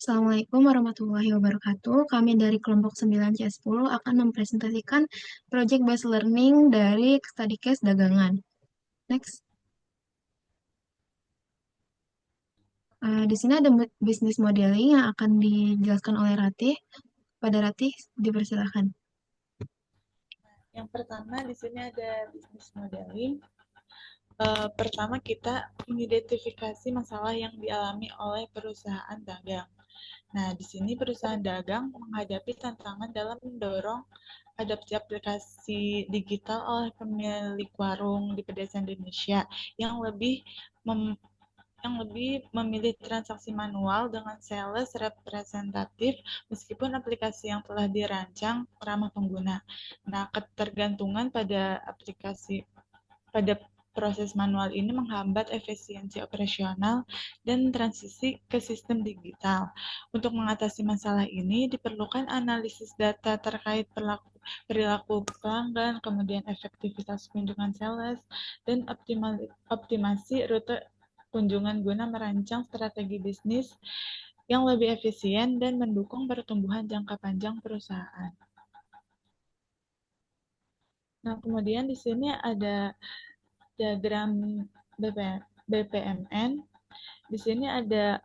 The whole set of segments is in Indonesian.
Assalamualaikum warahmatullahi wabarakatuh. Kami dari kelompok 9C10 akan mempresentasikan Project Based Learning dari Study Case Dagangan. Next. Di sini ada business modeling yang akan dijelaskan oleh Ratih. Pada Ratih, dipersilakan. Yang pertama di sini ada business modeling. Pertama kita mengidentifikasi masalah yang dialami oleh perusahaan dagang. Nah, di sini perusahaan dagang menghadapi tantangan dalam mendorong adopsi aplikasi digital oleh pemilik warung di pedesaan Indonesia yang lebih memilih transaksi manual dengan sales representatif meskipun aplikasi yang telah dirancang ramah pengguna. Nah, ketergantungan pada proses manual ini menghambat efisiensi operasional dan transisi ke sistem digital. Untuk mengatasi masalah ini, diperlukan analisis data terkait perilaku pelanggan, kemudian efektivitas kunjungan sales, dan optimasi rute kunjungan guna merancang strategi bisnis yang lebih efisien dan mendukung pertumbuhan jangka panjang perusahaan. Nah, kemudian di sini ada diagram BPMN. Di sini ada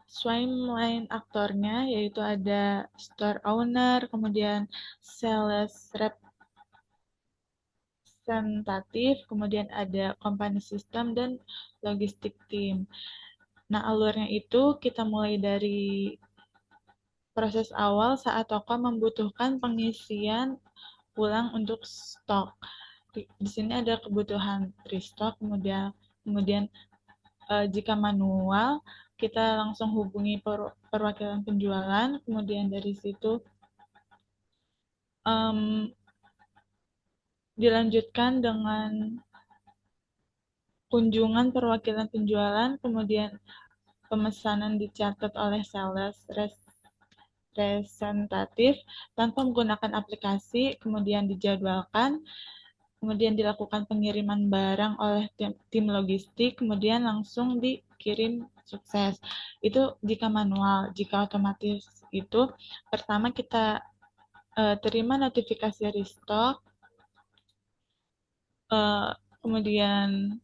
swimline aktornya, yaitu ada store owner, kemudian sales representatif, kemudian ada company system, dan logistik team. Nah, alurnya itu kita mulai dari proses awal saat toko membutuhkan pengisian ulang untuk stok. Di sini ada kebutuhan restock, kemudian jika manual kita langsung hubungi perwakilan penjualan, kemudian dari situ dilanjutkan dengan kunjungan perwakilan penjualan, kemudian pemesanan dicatat oleh sales representatif tanpa menggunakan aplikasi, kemudian dijadwalkan, kemudian dilakukan pengiriman barang oleh tim logistik, kemudian langsung dikirim sukses. Itu jika manual. Jika otomatis itu, pertama kita terima notifikasi restock, kemudian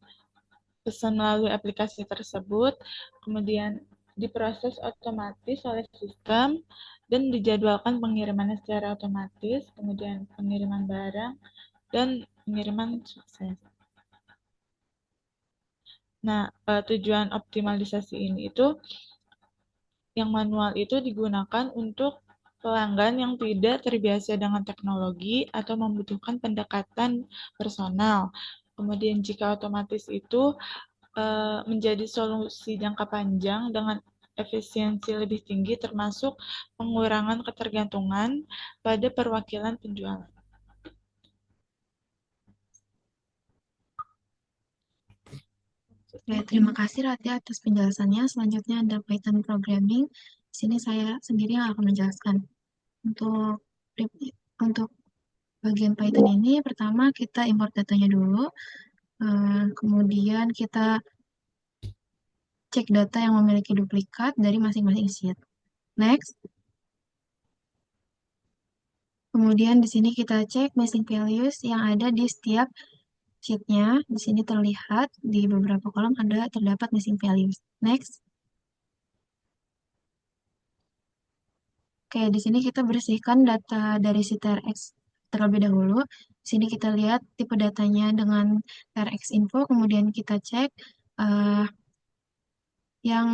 pesan melalui aplikasi tersebut, kemudian diproses otomatis oleh sistem, dan dijadwalkan pengirimannya secara otomatis, kemudian pengiriman barang, dan pengiriman sukses. Nah, tujuan optimalisasi ini itu, yang manual itu digunakan untuk pelanggan yang tidak terbiasa dengan teknologi atau membutuhkan pendekatan personal. Kemudian jika otomatis itu menjadi solusi jangka panjang dengan efisiensi lebih tinggi termasuk pengurangan ketergantungan pada perwakilan penjualan. Ya, terima kasih Ratih atas penjelasannya. Selanjutnya ada Python Programming. Di sini saya sendiri yang akan menjelaskan. Untuk untuk bagian Python ini, pertama kita import datanya dulu. Kemudian kita cek data yang memiliki duplikat dari masing-masing sheet. Next. Kemudian di sini kita cek missing values yang ada di setiap sheet-nya. Di sini terlihat di beberapa kolom terdapat missing values. Next. Oke, di sini kita bersihkan data dari si TRX terlebih dahulu. Di sini kita lihat tipe datanya dengan TRX info, kemudian kita cek yang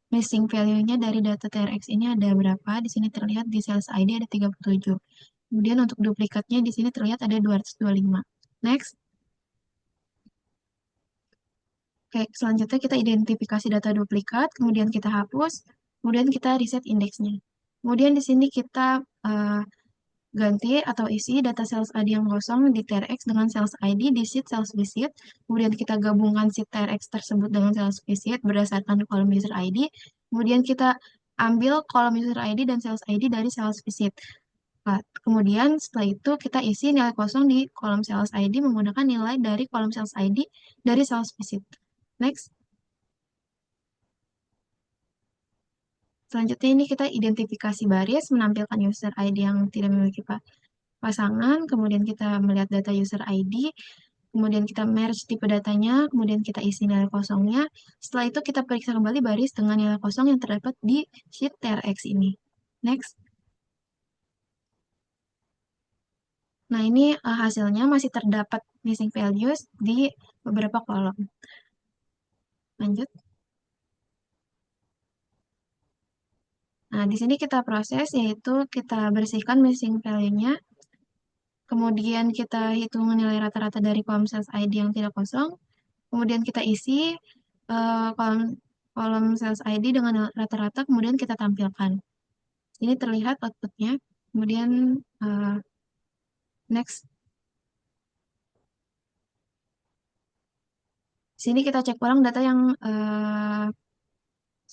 missing value-nya dari data TRX ini ada berapa. Di sini terlihat di sales ID ada 37. Kemudian untuk duplikatnya di sini terlihat ada 225. Next. Oke, selanjutnya kita identifikasi data duplikat, kemudian kita hapus, kemudian kita reset indeksnya. Kemudian di sini kita ganti atau isi data sales ID yang kosong di TRX dengan sales ID di sheet sales visit. Kemudian kita gabungkan sheet TRX tersebut dengan sales visit berdasarkan kolom user ID. Kemudian kita ambil kolom user ID dan sales ID dari sales visit. Nah, kemudian setelah itu kita isi nilai kosong di kolom sales ID menggunakan nilai dari kolom sales ID dari sales visit. Next. Selanjutnya ini kita identifikasi baris, menampilkan user ID yang tidak memiliki pasangan, kemudian kita melihat data user ID, kemudian kita merge tipe datanya, kemudian kita isi nilai kosongnya. Setelah itu kita periksa kembali baris dengan nilai kosong yang terdapat di sheet TRX ini. Next. Nah, ini hasilnya masih terdapat missing values di beberapa kolom. Lanjut. Nah, di sini kita proses, yaitu kita bersihkan missing value-nya, kemudian kita hitung nilai rata-rata dari kolom sales ID yang tidak kosong, kemudian kita isi kolom kolom sales ID dengan rata-rata, kemudian kita tampilkan. Ini terlihat outputnya, kemudian next. Sini kita cek ulang data yang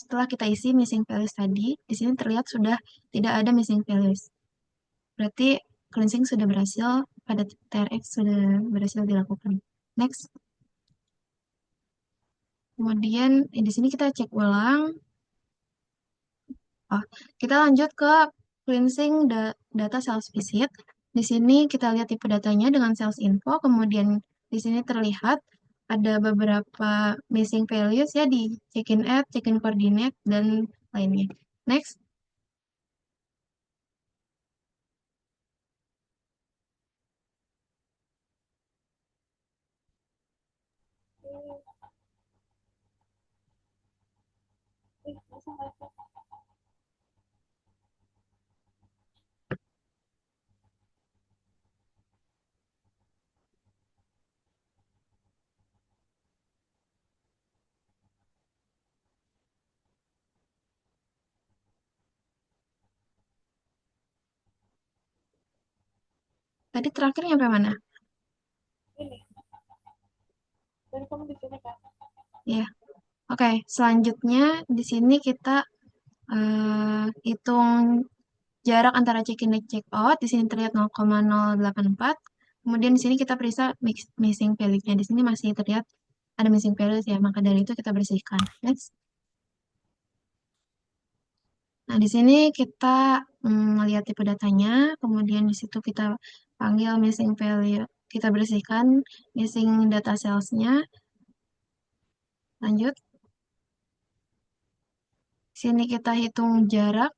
setelah kita isi missing values tadi. Di sini terlihat sudah tidak ada missing values. Berarti cleansing sudah berhasil, pada TRX sudah berhasil dilakukan. Next. Kemudian di sini kita cek ulang. Oh, kita lanjut ke cleansing data sales visit. Di sini kita lihat tipe datanya dengan sales info. Kemudian di sini terlihat ada beberapa missing values ya di check-in app, check-in coordinate, dan lainnya. Next. Tadi terakhir nyampe mana? Ini, dan kamu di sini kan? Ya. Oke, selanjutnya di sini kita hitung jarak antara check-in dan check-out. Di sini terlihat 0,084. Kemudian di sini kita periksa missing value-nya. Di sini masih terlihat ada missing value ya, maka dari itu kita bersihkan. Next. Nah, di sini kita melihat tipe datanya, kemudian di situ kita panggil missing value, kita bersihkan missing data sales-nya. Lanjut. Sini kita hitung jarak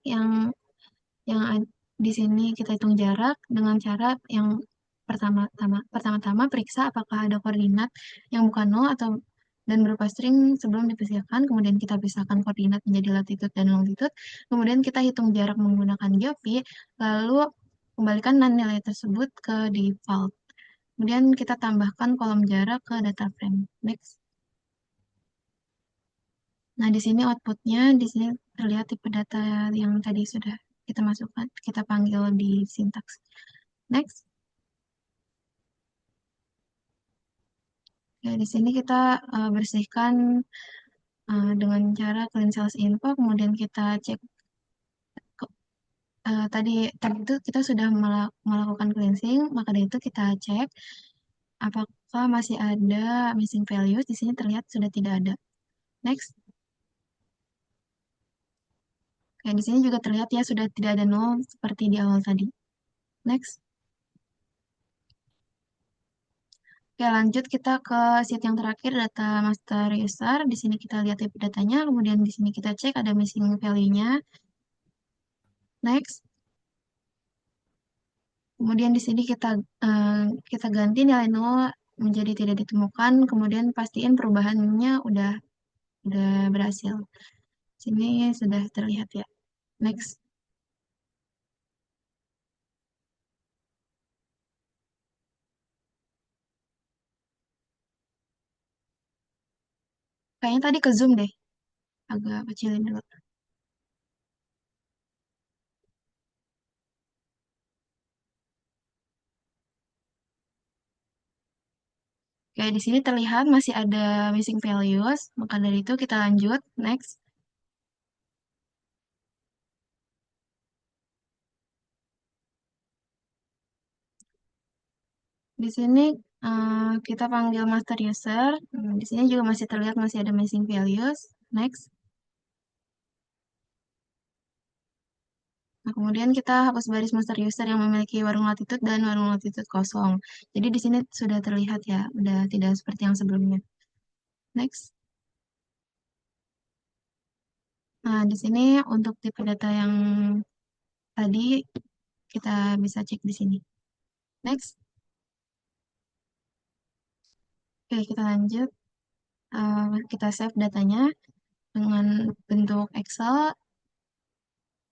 di sini kita hitung jarak dengan cara yang pertama-tama periksa apakah ada koordinat yang bukan nol atau dan berupa string sebelum dipisahkan, kemudian kita pisahkan koordinat menjadi latitude dan longitude, kemudian kita hitung jarak menggunakan geopi, lalu kembalikan nilai tersebut ke default. Kemudian kita tambahkan kolom jarak ke data frame. Next. Nah, di sini outputnya, di sini terlihat tipe data yang tadi sudah kita masukkan, kita panggil di sintaks. Next. Ya, di sini kita bersihkan dengan cara clean sales info, kemudian kita cek tadi tadi itu kita sudah melakukan cleansing, maka dari itu kita cek apakah masih ada missing values. Di sini terlihat sudah tidak ada. Next. Kayak di sini juga terlihat ya sudah tidak ada nol seperti di awal tadi. Next. Oke, lanjut kita ke sheet yang terakhir, data master user. Di sini kita lihat tipe datanya, kemudian di sini kita cek ada missing value-nya. Next. Kemudian di sini eh, kita ganti nilai nol menjadi tidak ditemukan, kemudian pastiin perubahannya udah berhasil. Sini sudah terlihat ya. Next. Kayaknya tadi ke zoom deh. Agak kecilin dulu. Oke, di sini terlihat masih ada missing values, maka dari itu kita lanjut. Next. Di sini kita panggil master user. Di sini juga masih terlihat masih ada missing values. Next. Nah, kemudian kita hapus baris master user yang memiliki warung latitude dan warung latitude kosong. Jadi di sini sudah terlihat ya, udah tidak seperti yang sebelumnya. Next. Nah, di sini untuk tipe data yang tadi kita bisa cek di sini. Next. Oke, kita lanjut. Kita save datanya dengan bentuk Excel,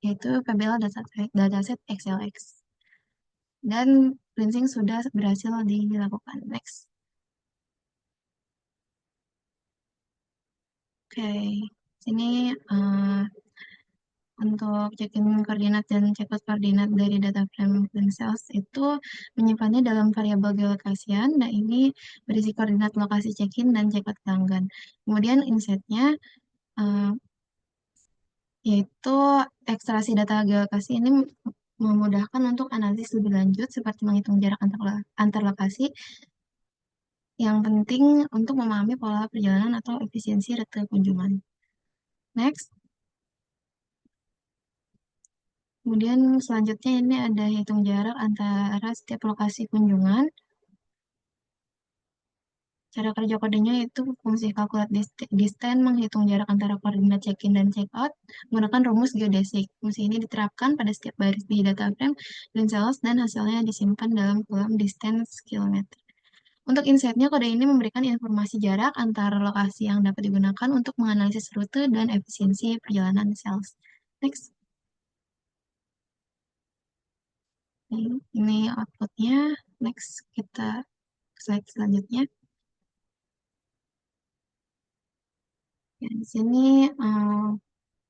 yaitu PBL dataset XLX. Dan cleansing sudah berhasil dilakukan. Next. Oke, sini untuk check-in koordinat dan check-out koordinat dari data frame dan cells itu menyimpannya dalam variabel geolokasian. Nah, ini berisi koordinat lokasi check-in dan check-out pelanggan. Kemudian insight-nya eh, yaitu ekstraksi data geolokasi ini memudahkan untuk analisis lebih lanjut seperti menghitung jarak antar lokasi yang penting untuk memahami pola perjalanan atau efisiensi rute kunjungan. Next. Kemudian selanjutnya ini ada hitung jarak antara setiap lokasi kunjungan. Cara kerja kodenya itu fungsi calculate distance menghitung jarak antara koordinat check-in dan check-out menggunakan rumus geodesik. Fungsi ini diterapkan pada setiap baris di data frame dan cells dan hasilnya disimpan dalam kolom distance kilometer. Untuk insight-nya, kode ini memberikan informasi jarak antara lokasi yang dapat digunakan untuk menganalisis rute dan efisiensi perjalanan cells. Next. Ini outputnya. Next, kita slide selanjutnya. Ya, di sini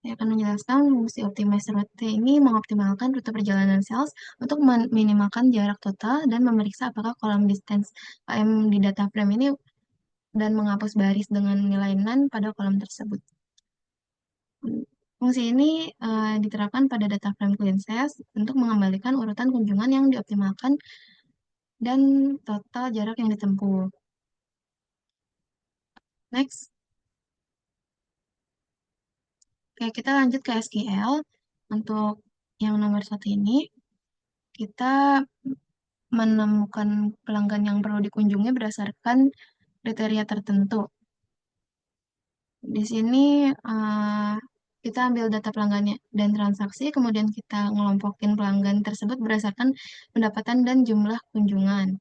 saya akan menjelaskan fungsi optimize rute ini mengoptimalkan rute perjalanan sales untuk meminimalkan jarak total dan memeriksa apakah kolom distance KM di data frame ini dan menghapus baris dengan nilai none pada kolom tersebut. Fungsi ini diterapkan pada data frame clean sales untuk mengembalikan urutan kunjungan yang dioptimalkan dan total jarak yang ditempuh. Next. Oke, kita lanjut ke SQL. Untuk yang nomor satu ini, kita menemukan pelanggan yang perlu dikunjungi berdasarkan kriteria tertentu. Di sini eh, kita ambil data pelanggannya dan transaksi, kemudian kita ngelompokin pelanggan tersebut berdasarkan pendapatan dan jumlah kunjungan.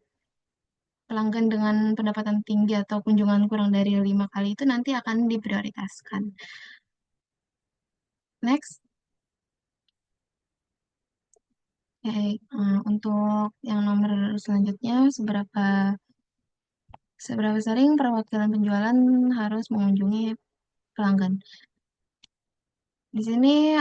Pelanggan dengan pendapatan tinggi atau kunjungan kurang dari 5 kali itu nanti akan diprioritaskan. Next. Oke, untuk yang nomor selanjutnya, seberapa sering perwakilan penjualan harus mengunjungi pelanggan. Di sini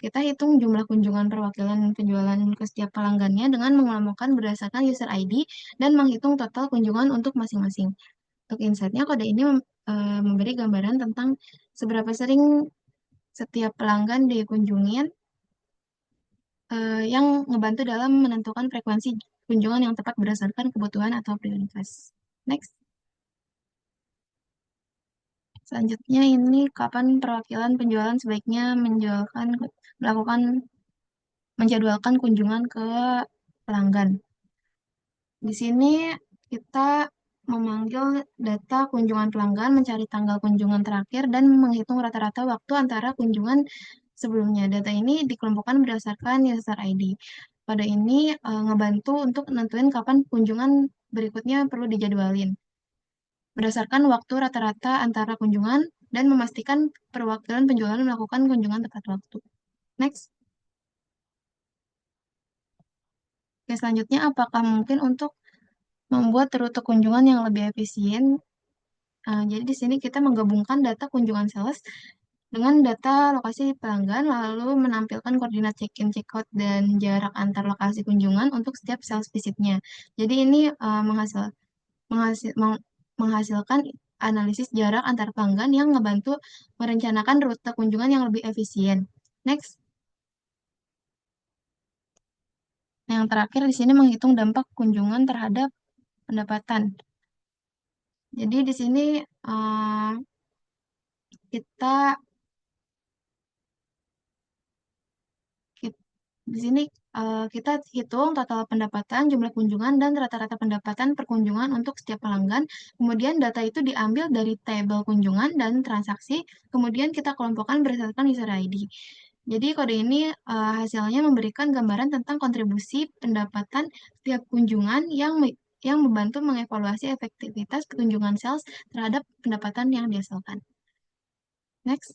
kita hitung jumlah kunjungan perwakilan penjualan ke setiap pelanggannya dengan mengelompokkan berdasarkan user ID dan menghitung total kunjungan untuk masing-masing. Untuk insight-nya, kode ini memberi gambaran tentang seberapa sering setiap pelanggan dikunjungin yang ngebantu dalam menentukan frekuensi kunjungan yang tepat berdasarkan kebutuhan atau prioritas. Next. Selanjutnya ini kapan perwakilan penjualan sebaiknya melakukan menjadwalkan kunjungan ke pelanggan. Di sini kita memanggil data kunjungan pelanggan, mencari tanggal kunjungan terakhir, dan menghitung rata-rata waktu antara kunjungan sebelumnya. Data ini dikelompokkan berdasarkan user ID. Pada ini ngebantu untuk nentuin kapan kunjungan berikutnya perlu dijadwalin. Berdasarkan waktu rata-rata antara kunjungan dan memastikan perwakilan penjualan melakukan kunjungan tepat waktu. Next. Oke, selanjutnya apakah mungkin untuk membuat rute kunjungan yang lebih efisien? Jadi di sini kita menggabungkan data kunjungan sales dengan data lokasi pelanggan, lalu menampilkan koordinat check-in, check-out, dan jarak antar lokasi kunjungan untuk setiap sales visitnya. Jadi ini menghasil, meng- menghasilkan analisis jarak antar pelanggan yang ngebantu merencanakan rute kunjungan yang lebih efisien. Next. Nah, yang terakhir di sini menghitung dampak kunjungan terhadap pendapatan. Jadi di sini eh, kita Di sini kita hitung total pendapatan, jumlah kunjungan, dan rata-rata pendapatan per kunjungan untuk setiap pelanggan. Kemudian data itu diambil dari tabel kunjungan dan transaksi, kemudian kita kelompokkan berdasarkan user ID. Jadi kode ini hasilnya memberikan gambaran tentang kontribusi pendapatan setiap kunjungan yang membantu mengevaluasi efektivitas kunjungan sales terhadap pendapatan yang dihasilkan. Next.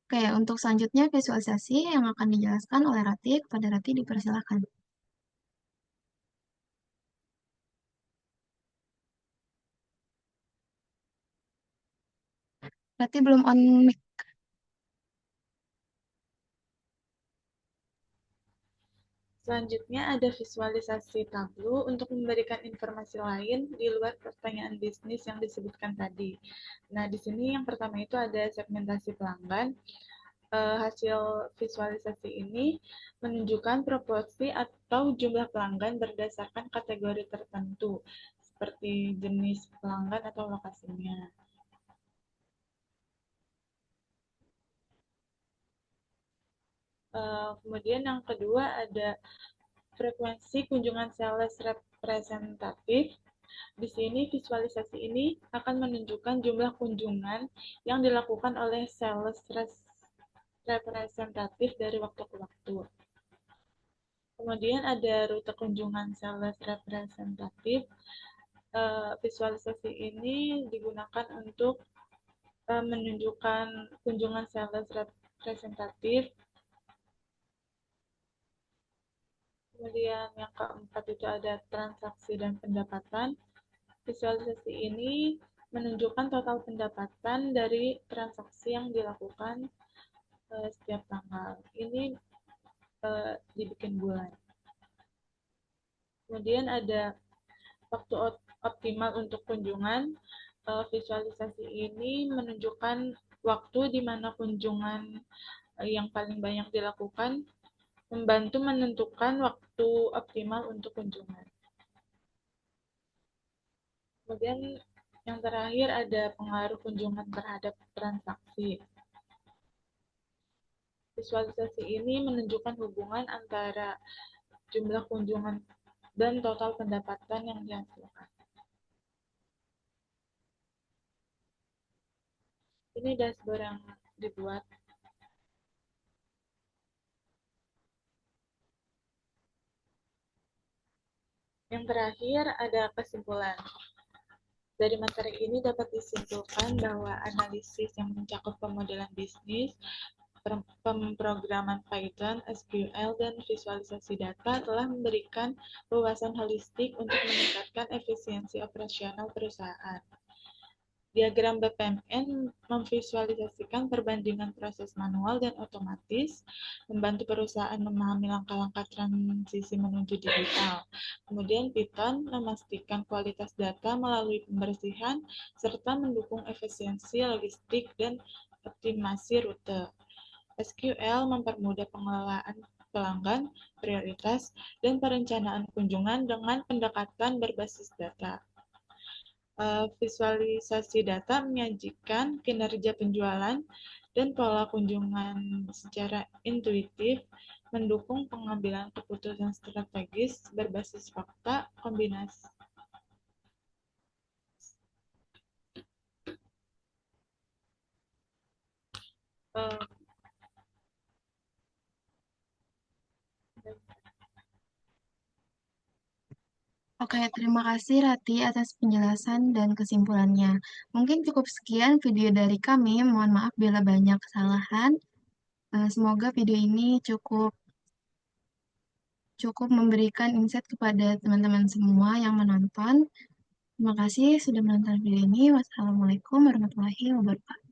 Oke, untuk selanjutnya visualisasi yang akan dijelaskan oleh Rati. Kepada Rati dipersilakan. Rati belum on mic. Selanjutnya ada visualisasi Tableau untuk memberikan informasi lain di luar pertanyaan bisnis yang disebutkan tadi. Nah, di sini yang pertama itu ada segmentasi pelanggan. Hasil visualisasi ini menunjukkan proporsi atau jumlah pelanggan berdasarkan kategori tertentu, seperti jenis pelanggan atau lokasinya. Kemudian yang kedua ada frekuensi kunjungan sales representatif. Di sini visualisasi ini akan menunjukkan jumlah kunjungan yang dilakukan oleh sales representatif dari waktu ke waktu. Kemudian ada rute kunjungan sales representatif. Visualisasi ini digunakan untuk menunjukkan kunjungan sales representatif. Kemudian yang keempat itu ada transaksi dan pendapatan. Visualisasi ini menunjukkan total pendapatan dari transaksi yang dilakukan setiap tanggal. Ini dibikin bulan. Kemudian ada waktu optimal untuk kunjungan. Visualisasi ini menunjukkan waktu di mana kunjungan yang paling banyak dilakukan, membantu menentukan waktu optimal untuk kunjungan. Kemudian yang terakhir ada pengaruh kunjungan terhadap transaksi. Visualisasi ini menunjukkan hubungan antara jumlah kunjungan dan total pendapatan yang dihasilkan. Ini dashboard yang dibuat. Yang terakhir ada kesimpulan. Dari materi ini dapat disimpulkan bahwa analisis yang mencakup pemodelan bisnis, pemrograman Python, SQL, dan visualisasi data telah memberikan wawasan holistik untuk meningkatkan efisiensi operasional perusahaan. Diagram BPMN memvisualisasikan perbandingan proses manual dan otomatis, membantu perusahaan memahami langkah-langkah transisi menuju digital. Kemudian Python memastikan kualitas data melalui pembersihan, serta mendukung efisiensi logistik dan optimasi rute. SQL mempermudah pengelolaan pelanggan, prioritas, dan perencanaan kunjungan dengan pendekatan berbasis data. Visualisasi data menyajikan kinerja penjualan dan pola kunjungan secara intuitif, mendukung pengambilan keputusan strategis berbasis fakta, kombinasi. Oke, terima kasih Rati atas penjelasan dan kesimpulannya. Mungkin cukup sekian video dari kami. Mohon maaf bila banyak kesalahan. Semoga video ini cukup cukup memberikan insight kepada teman-teman semua yang menonton. Terima kasih sudah menonton video ini. Wassalamualaikum warahmatullahi wabarakatuh.